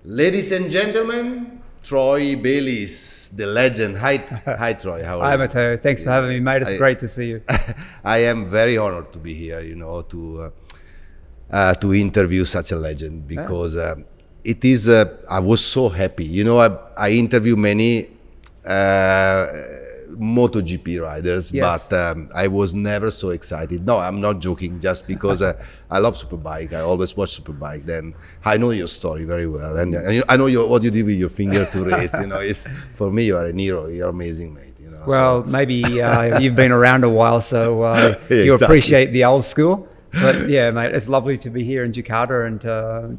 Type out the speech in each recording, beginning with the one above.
Ladies and gentlemen, Troy Bayliss, the legend. Hi Troy, how are Hi you? Matteo, thanks for having me, mate. It's great to see you. I am very honored to be here, to interview such a legend because it is. I was so happy. I interview many MotoGP riders, Yes. but I was never so excited. No, I'm not joking. Just because I love Superbike, I always watch Superbike. Then I know your story very well, and I know what you did with your finger to race. It's for me, you are a hero. You're amazing, mate. Well, maybe you've been around a while, so you Exactly. appreciate the old school. But yeah, mate, it's lovely to be here in Jakarta and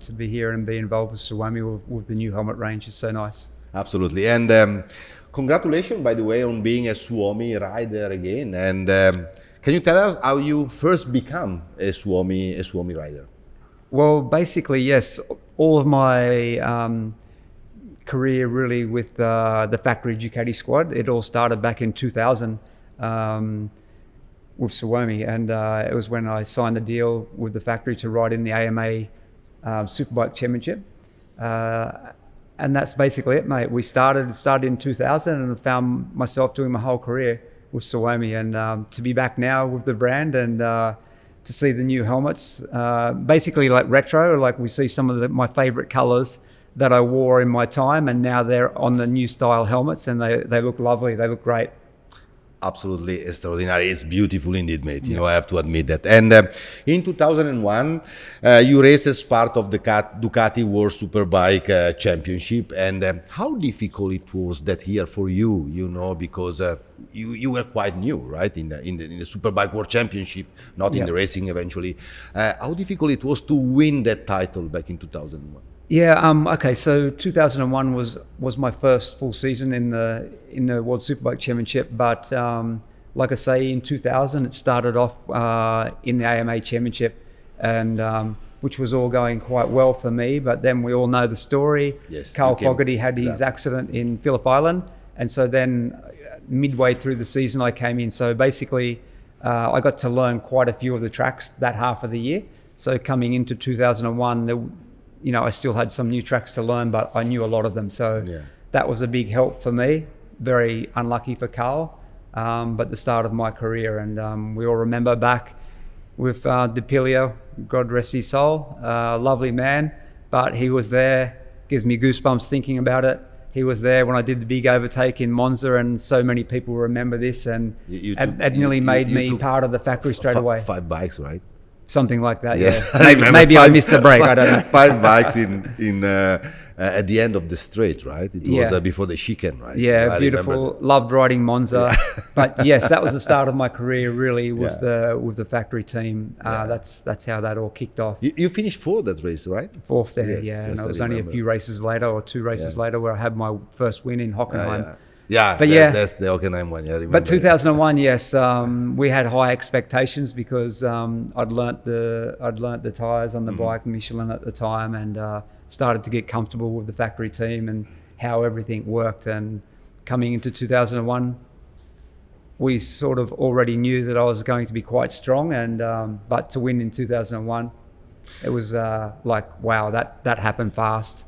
to be here and be involved with Swami with the new helmet range. It's so nice. Absolutely, and congratulations, by the way, on being a Swami Rider again. And can you tell us how you first become a Swami Rider? Well, basically, yes. All of my career really with the factory Ducati squad. It all started back in 2000 with Suomy, and it was when I signed the deal with the factory to ride in the AMA Superbike Championship. And that's basically it, mate. We started in 2000 and found myself doing my whole career with Suomy, and to be back now with the brand and to see the new helmets, basically like retro, like we see some of my favorite colors that I wore in my time, and now they're on the new style helmets, and they look lovely. They look great. Absolutely extraordinary. It's beautiful indeed, mate. I have to admit that. And in 2001, you raced as part of the Ducati World Superbike Championship. And how difficult it was that year for you? Because you were quite new, right, in the Superbike World Championship, not in the racing eventually. How difficult it was to win that title back in 2001? Yeah. Okay. So 2001 was my first full season in the World Superbike Championship. But like I say, in 2000 it started off in the AMA Championship, and which was all going quite well for me. But then we all know the story. Yes. Carl Fogarty had his accident in Phillip Island, and so then midway through the season I came in. So basically, I got to learn quite a few of the tracks that half of the year. So coming into 2001, I still had some new tracks to learn, but I knew a lot of them. So that was a big help for me. Very unlucky for Carl, but the start of my career. And we all remember back with DePilio, God rest his soul, lovely man, but he was there. Gives me goosebumps thinking about it. He was there when I did the big overtake in Monza, and so many people remember this, and it nearly made me part of the factory straight away. 5 bikes, right? Something like that, yes. Yeah. Maybe I missed the break. I don't know. 5 bikes in at the end of the straight, right? It was before the chicane, right? Yeah, I beautiful. Loved riding Monza, but yes, that was the start of my career really with the factory team. That's how that all kicked off. You finished 4th that race, right? 4th there, and it was only a few races later, or 2 races later, where I had my first win in Hockenheim. That's the Hockenheim one. Yeah, but 2001, yes, we had high expectations because I'd learnt the tires on the bike, Michelin at the time, and started to get comfortable with the factory team and how everything worked. And coming into 2001, we sort of already knew that I was going to be quite strong, and but to win in 2001, it was like, wow, that happened fast.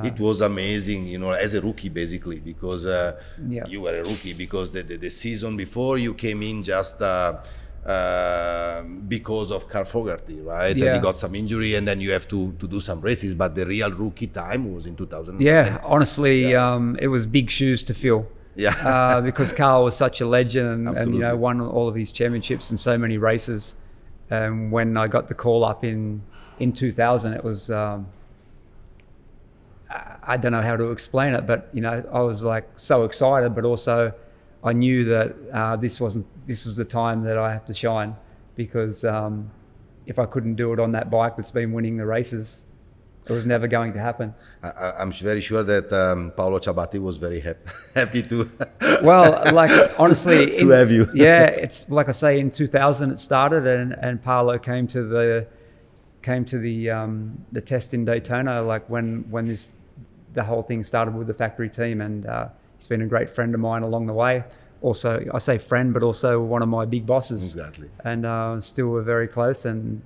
It was amazing, as a rookie basically, because you were a rookie, because the season before you came in just because of Carl Fogarty, right? And you got some injury, and then you have to do some races, but the real rookie time was in 2000. Yeah, honestly, it was big shoes to fill. Yeah, because Carl was such a legend, and won all of these championships and so many races. And when I got the call up in 2000, it was. I don't know how to explain it, but I was like so excited, but also I knew that this was the time that I have to shine, because if I couldn't do it on that bike that's been winning the races, it was never going to happen. I'm very sure that Paolo Ciabatti was very happy to. Well, like honestly, to have you. Yeah, it's like I say, in 2000 it started, and Paolo came to the test in Daytona, like when the whole thing started with the factory team, and he's been a great friend of mine along the way. Also, I say friend, but also one of my big bosses. Exactly. And still we're very close, and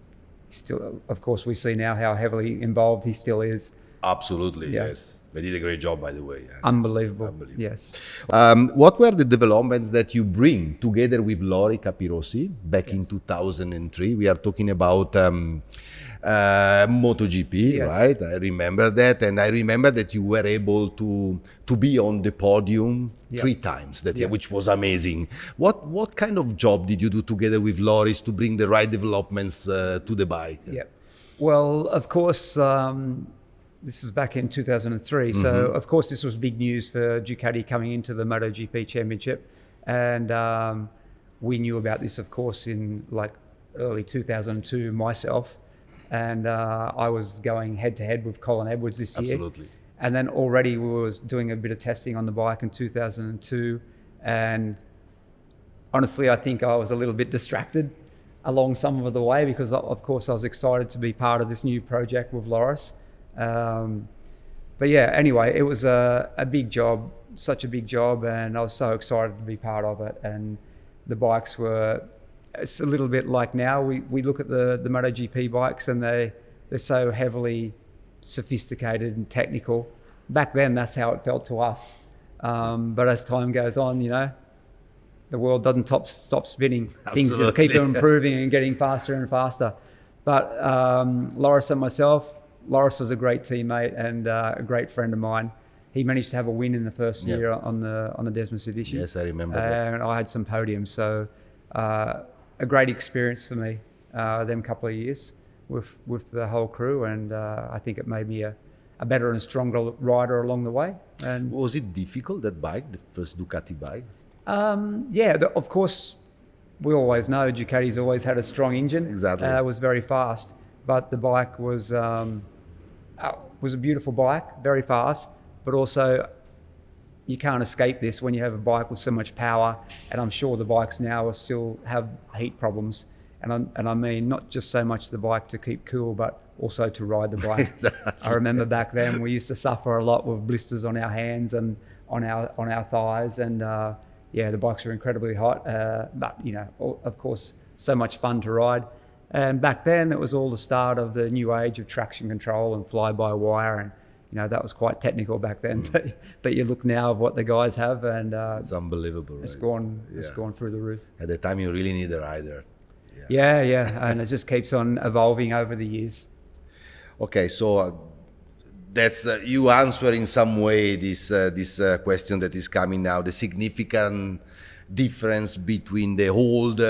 still, of course, we see now how heavily involved he still is. Absolutely, Yeah. yes. They did a great job, by the way. Yeah, Unbelievable. Yes. What were the developments that you bring together with Lori Capirossi back in 2003? We are talking about MotoGP, Yes. right? I remember that, and I remember that you were able to be on the podium three times that year, which was amazing. What kind of job did you do together with Loris to bring the right developments to the bike? Yeah. Well, of course, this was back in 2003. So, of course, this was big news for Ducati coming into the MotoGP Championship. And we knew about this, of course, in like early 2002 myself. And I was going head-to-head with Colin Edwards this year. Absolutely. And then already we was doing a bit of testing on the bike in 2002. And honestly, I think I was a little bit distracted along some of the way because, of course, I was excited to be part of this new project with Loris. But yeah, anyway, it was a big job, such a big job, and I was so excited to be part of it. And the bikes were, it's a little bit like now, we look at the MotoGP bikes and they're so heavily sophisticated and technical. Back then, that's how it felt to us. But as time goes on, you know, the world doesn't stop spinning. Absolutely. Things just keep improving and getting faster and faster. But Loris and myself, Loris was a great teammate and a great friend of mine. He managed to have a win in the first year on the Desmos edition. Yes, I remember that. And I had some podiums. So a great experience for me, them couple of years with the whole crew. And I think it made me a better and stronger rider along the way. And was it difficult, that bike, the first Ducati bike? Of course, we always know Ducati's always had a strong engine. Exactly. It was very fast, but the bike was a beautiful bike, very fast, but also you can't escape this when you have a bike with so much power. And I'm sure the bikes now will still have heat problems. And I mean, not just so much the bike to keep cool, but also to ride the bike. Exactly. I remember back then we used to suffer a lot with blisters on our hands and on our thighs. And the bikes were incredibly hot. But, you know, of course, so much fun to ride. And back then it was all the start of the new age of traction control and fly-by-wire. And, you know, that was quite technical back then. But you look now of what the guys have and it's unbelievable, right? It's gone through the roof. At the time, you really need a rider. Yeah. And it just keeps on evolving over the years. Okay, so that's you answer in some way this question that is coming now, the significant difference between the old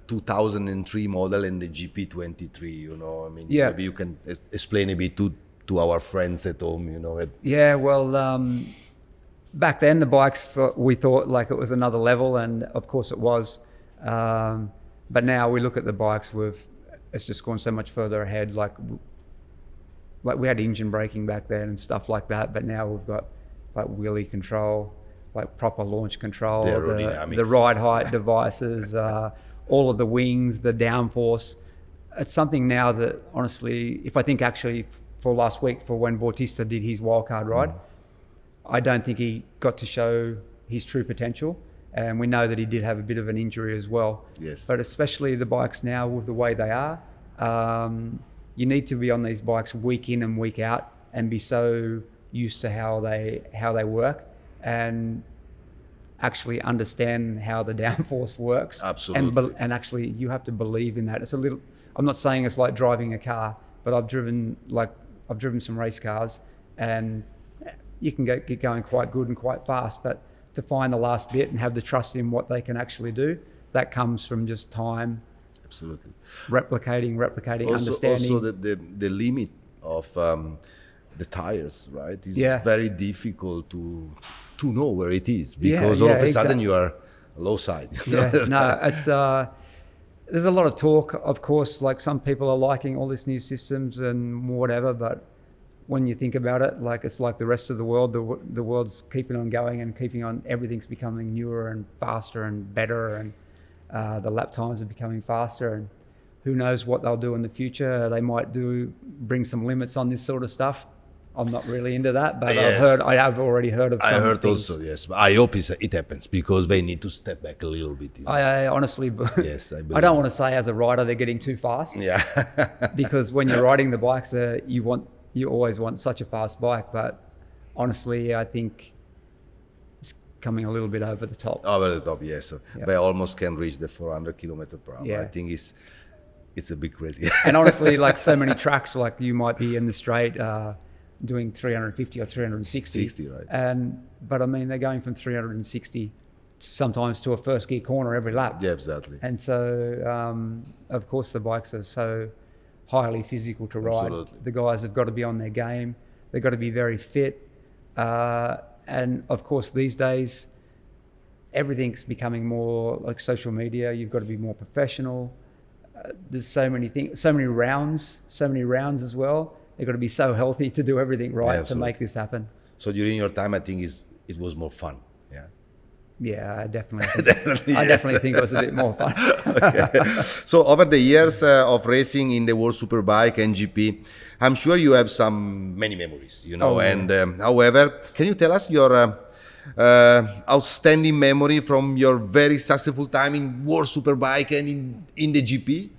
2003 model and the GP23, you know. I mean, maybe you can explain a bit to our friends at home, you know. Yeah, well, back then the bikes, we thought like it was another level, and of course it was. But now we look at the bikes it's just gone so much further ahead. Like we had engine braking back then and stuff like that, but now we've got like wheelie control, like proper launch control, the ride height devices, all of the wings, the downforce. It's something now that honestly, if I think actually for last week, for when Bautista did his wildcard ride, I don't think he got to show his true potential. And we know that he did have a bit of an injury as well. Yes. But especially the bikes now with the way they are, you need to be on these bikes week in and week out and be so used to how they work and actually understand how the downforce works. Absolutely. And actually you have to believe in that. It's a little, I'm not saying it's like driving a car, but I've driven some race cars and you can get going quite good and quite fast, but to find the last bit and have the trust in what they can actually do, that comes from just time. Absolutely. Replicating, also, understanding. Also the limit of the tires, right? It's very difficult to know where it is because all of a sudden you are low side. It's there's a lot of talk, of course, like some people are liking all these new systems and whatever, but when you think about it, like it's like the rest of the world, the world's keeping on going and keeping on, everything's becoming newer and faster and better, and the lap times are becoming faster, and who knows what they'll do in the future. They might bring some limits on this sort of stuff. I'm not really into that, but I have already heard of some I heard things. also, yes. But I hope it happens because they need to step back a little bit. You know? I honestly, yes, I don't want to say as a rider they're getting too fast. Yeah. Because when you're riding the bikes, you want you always want such a fast bike, but honestly, I think it's coming a little bit over the top. Over the top, yes. Yep. But almost can reach the 400 kilometer per hour. Yeah. I think it's a bit crazy. And honestly, like so many tracks, like you might be in the straight doing 350 or 360. 60, right. But I mean, they're going from 360 sometimes to a first gear corner every lap. Yeah, exactly. And so, of course, the bikes are so highly physical to ride. Absolutely. The guys have got to be on their game. They've got to be very fit. And of course, these days, everything's becoming more like social media. You've got to be more professional. There's so many things, so many rounds as well. They've got to be so healthy to do everything right to make this happen. So during your time, I think it was more fun. Yeah. Yeah, I definitely think it was a bit more fun. Okay. So over the years of racing in the World Superbike and GP, I'm sure you have many memories, you know. Oh, yeah. And however, can you tell us your outstanding memory from your very successful time in World Superbike and in the GP?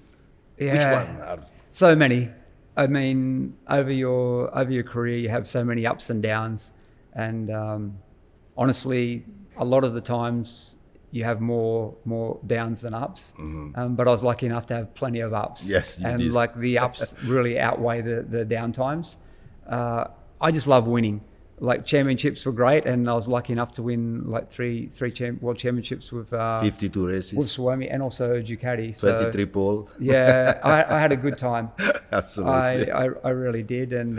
Yeah. Which one? So many. I mean, over your career, you have so many ups and downs, and honestly, a lot of the times you have more downs than ups. Mm-hmm. But I was lucky enough to have plenty of ups. Yes, you and did. like the ups really outweigh the down times. I just love winning. Like championships were great, and I was lucky enough to win like three world championships with 52 races, with Suomy and also Ducati. So 23 pole. yeah, I had a good time. Absolutely. I really did, and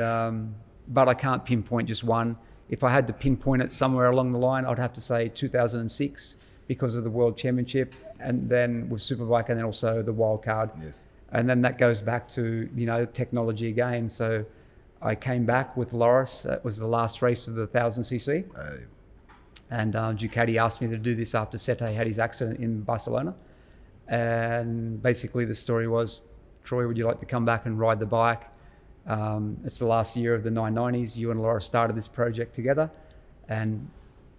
but I can't pinpoint just one. If I had to pinpoint it somewhere along the line, I'd have to say 2006 because of the World Championship, and then with Superbike, and then also the wild card. Yes. And then that goes back to technology again. So I came back with Loris. That was the last race of the 1000cc. And Ducati asked me to do this after Sete had his accident in Barcelona. And basically the story was, Troy, would you like to come back and ride the bike? It's the last year of the 990s. You and Laura started this project together. And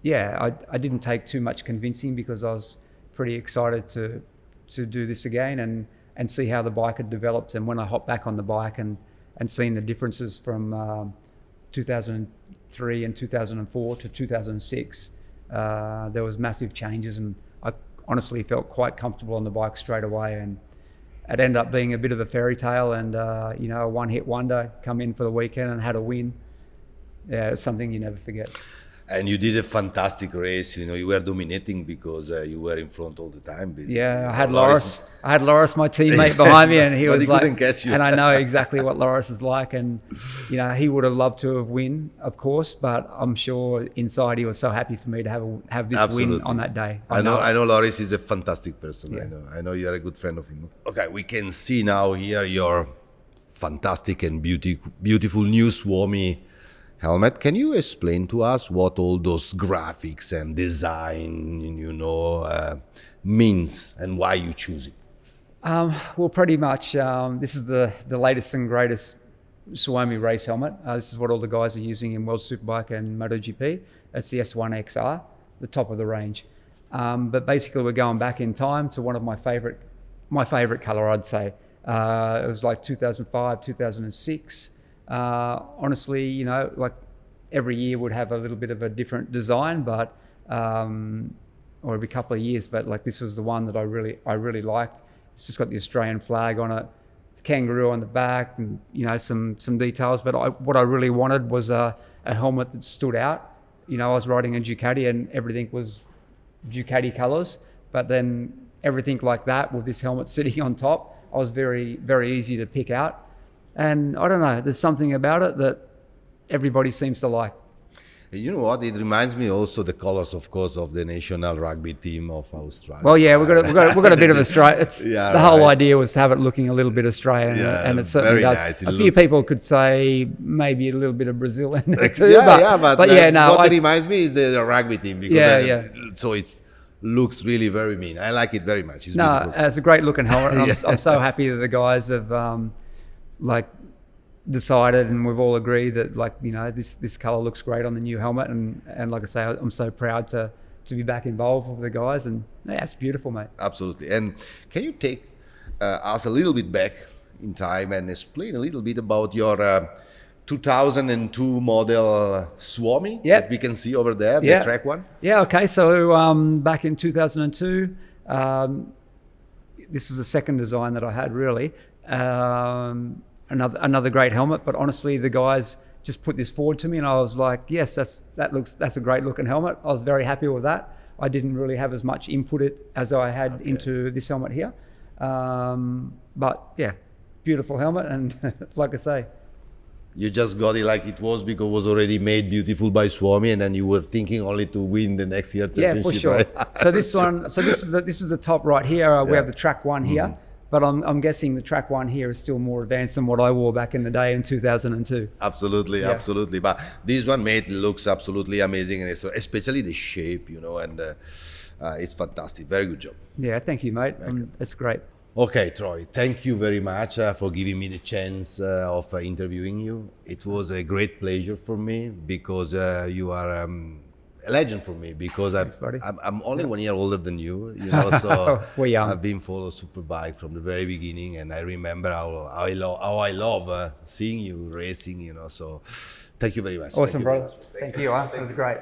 yeah, I didn't take too much convincing because I was pretty excited to do this again and see how the bike had developed. And when I hopped back on the bike and seen the differences from 2003 and 2004 to 2006, there was massive changes, and I honestly felt quite comfortable on the bike straight away. And it ended up being a bit of a fairy tale, and a one-hit wonder, come in for the weekend and had a win. Yeah, it's something you never forget. And you did a fantastic race. You were dominating because you were in front all the time. Yeah, I had Loris, my teammate, behind me, and he was like, couldn't catch you. And I know exactly what Loris is like, and he would have loved to have win, of course, but I'm sure inside he was so happy for me to have this Absolutely. win on that day. I know Loris is a fantastic person. Yeah. I know you're a good friend of him. Okay, we can see now here your fantastic and beautiful new Swami helmet. Can you explain to us what all those graphics and design, means and why you choose it? Well, pretty much, this is the latest and greatest Swami race helmet. This is what all the guys are using in World Superbike and MotoGP. It's the S1XR, the top of the range. But basically, we're going back in time to one of my favorite color, I'd say. It was like 2005, 2006. Honestly, like every year would have a little bit of a different design, but or every couple of years, but like this was the one that I really liked. It's just got the Australian flag on it, the kangaroo on the back, and some details. But what I really wanted was a helmet that stood out. I was riding a Ducati and everything was Ducati colors, but then everything like that with this helmet sitting on top, I was very, very easy to pick out. And I don't know, there's something about it that everybody seems to like. You know what? It reminds me also the colors, of course, of the national rugby team of Australia. Well, yeah, we've got a bit of Australia. The whole idea was to have it looking a little bit Australian, and it certainly does. Nice. A few people could say maybe a little bit of Brazil in there too. But what it reminds me is the rugby team. Because so it looks really very mean. I like it very much. It's beautiful. It's a great looking helmet. I'm so happy that the guys have decided, and we've all agreed that this color looks great on the new helmet, and like I say, I'm so proud to be back involved with the guys, and yeah, it's beautiful, mate. Absolutely. And can you take us a little bit back in time and explain a little bit about your 2002 model Swami Yep. that we can see over there, Yeah. the track one. Yeah, okay. So back in 2002, this was the second design that I had, really. Another great helmet, but honestly, the guys just put this forward to me, and I was like, yes, that's a great looking helmet. I was very happy with that. I didn't really have as much input as I had into this helmet here, but yeah, beautiful helmet, and like I say, You just got it like it was because it was already made beautiful by Swami, and then you were thinking only to win the next year championship. yeah, for sure. Right? So this is the top right here. We have the track one here, but I'm guessing the track one here is still more advanced than what I wore back in the day in 2002. Absolutely, Yeah. absolutely. But this one made looks absolutely amazing, and especially the shape, and it's fantastic. Very good job. Yeah, thank you, mate. That's great. Okay, Troy, thank you very much for giving me the chance of interviewing you. It was a great pleasure for me because you are a legend for me because Thanks, buddy. I'm only 1 year older than you, so We're young. I've been following Superbike from the very beginning, and I remember how I love seeing you racing, so thank you very much. Awesome, Thank you very brother. Thank you. It was great.